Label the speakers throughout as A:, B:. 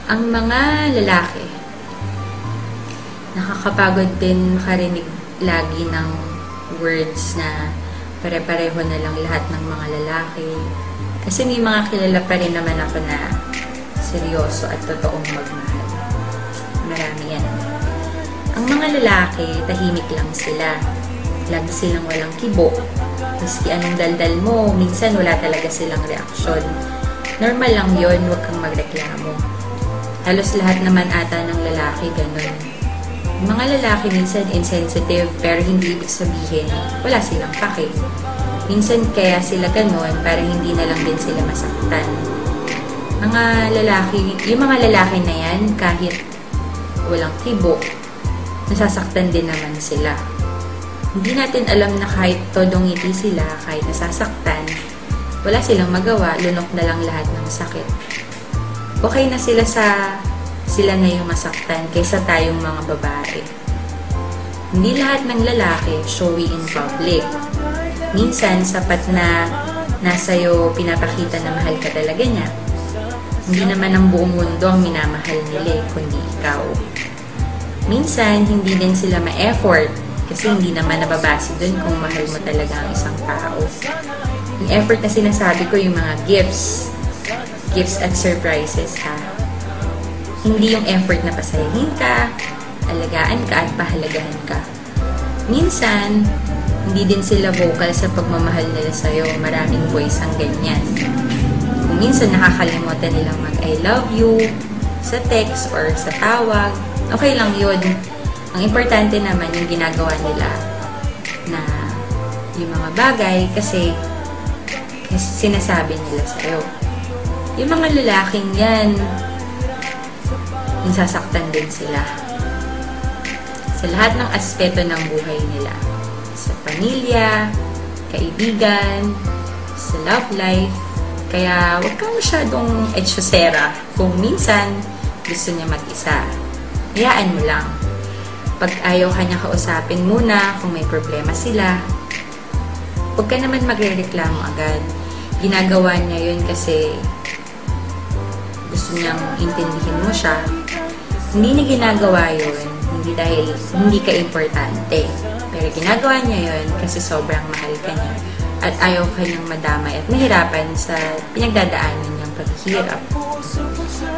A: Ang mga lalaki, nakakapagod din makarinig lagi ng words na pare-pareho na lang lahat ng mga lalaki. Kasi may mga kilala pa rin naman ako na seryoso at totoong magmahal. Marami yan. Ang mga lalaki, tahimik lang sila. Lagi silang walang kibo. Maski anong daldal mo, minsan wala talaga silang reaksyon. Normal lang yon, huwag kang magreklamo. Halos lahat naman ata ng lalaki ganun. Yung mga lalaki minsan insensitive pero hindi ibig sabihin wala silang pake. Minsan kaya sila ganun para hindi na lang din sila masaktan. Yung mga lalaki na yan kahit walang tibo, nasasaktan din naman sila. Hindi natin alam na kahit todong ngiti sila, kahit nasasaktan, wala silang magawa, lunok na lang lahat ng sakit. Okay na sila na yung masaktan kaysa tayong mga babae. Hindi lahat ng lalaki showy in public. Minsan, sapat na nasa'yo pinapakita na mahal ka talaga niya. Hindi naman ang buong mundo ang minamahal nila, kundi ikaw. Minsan, hindi din sila ma-effort kasi hindi naman nababase dun kung mahal mo talaga ang isang tao. Yung effort na sinasabi ko, yung mga gifts at surprises, ha? Hindi yung effort na pasayahin ka, alagaan ka at pahalagahan ka. Minsan, hindi din sila vocal sa pagmamahal nila sa'yo. Maraming boys ang ganyan. Kung minsan nakakalimutan nilang mag-I love you sa text or sa tawag, okay lang yun. Ang importante naman yung ginagawa nila na yung mga bagay kasi sinasabi nila sa'yo. Yung mga lalaking yan, nasasaktan din sila. Sa lahat ng aspeto ng buhay nila. Sa pamilya, kaibigan, sa love life. Kaya huwag kang masyadong etsyosera kung minsan gusto niya mag-isa. Hayaan mo lang. Pag ayaw ka niya kausapin muna kung may problema sila, huwag ka naman magre-reklamo agad. Ginagawa niya yun kasi gusto niyang intindihin mo siya. Hindi niya ginagawa yun, hindi dahil hindi ka importante. Pero ginagawa niya yun kasi sobrang mahal ka niya at ayaw ka niyang madamay at mahirapan sa pinagdadaanan niyang paghihirap.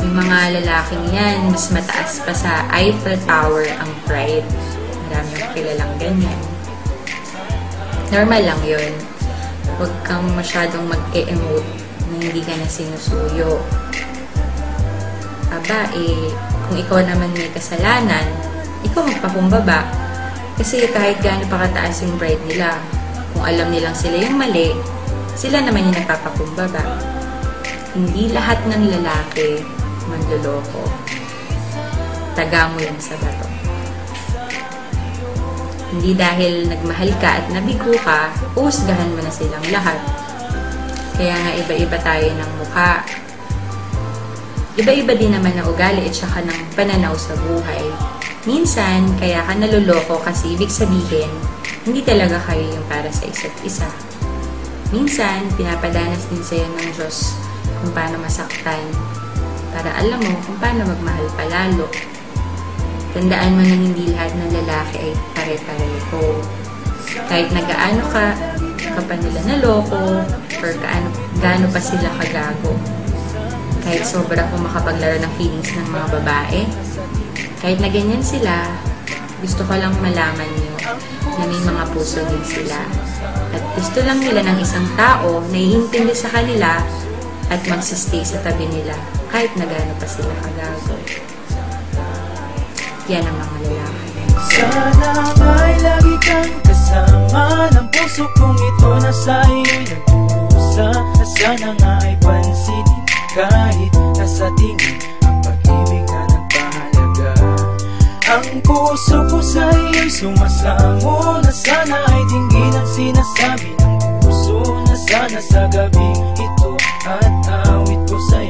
A: Yung mga lalaking yan, mas mataas pa sa Eiffel Tower ang pride. Marami yung kilalang ganyan. Normal lang yun. Huwag kang masyadong mag-e-emote na hindi ka na sinusuyo. Aba, kung ikaw naman may kasalanan, ikaw magpakumbaba. Kasi kahit gaano pa kataas yung pride nila, kung alam nilang sila yung mali, sila naman yung nagpapakumbaba. Hindi lahat ng lalaki manloloko. Taga mo yan sa bato. Hindi dahil nagmahal ka at nabigo ka, uhusgahan mo na silang lahat. Kaya nga iba-iba tayo ng mukha. Iba-iba din naman na ugali at saka ng pananaw sa buhay. Minsan, kaya ka naluloko kasi ibig sabihin, hindi talaga kayo yung para sa isa't isa. Minsan, pinapadanas din sa'yo ng Diyos kung paano masaktan para alam mo kung paano magmahal palalo. Tandaan mo na hindi lahat ng lalaki ay pare-pareho. Kahit nagaano ka pa nila naloko, or gaano pa sila kagago. Kahit sobra kung makapaglaro ng feelings ng mga babae, kahit na ganyan sila, gusto ko lang malaman nyo na may mga puso din sila. At gusto lang nila ng isang tao na iintindi sa kanila at magsistay sa tabi nila kahit na gaano pa sila kagago. Yan ang mga lalaki.
B: Sana ay lagi kang kasama ng puso kong ito na sa iyo'y nagdurusa. Sana nga ay pansinin kahit nasa tingin ang pag-ibig na nagpahalaga. Ang puso ko sa iyo'y sumasamo na sana ay dinggin ang sinasabi ng puso na sana sa gabing ito at awit ko sa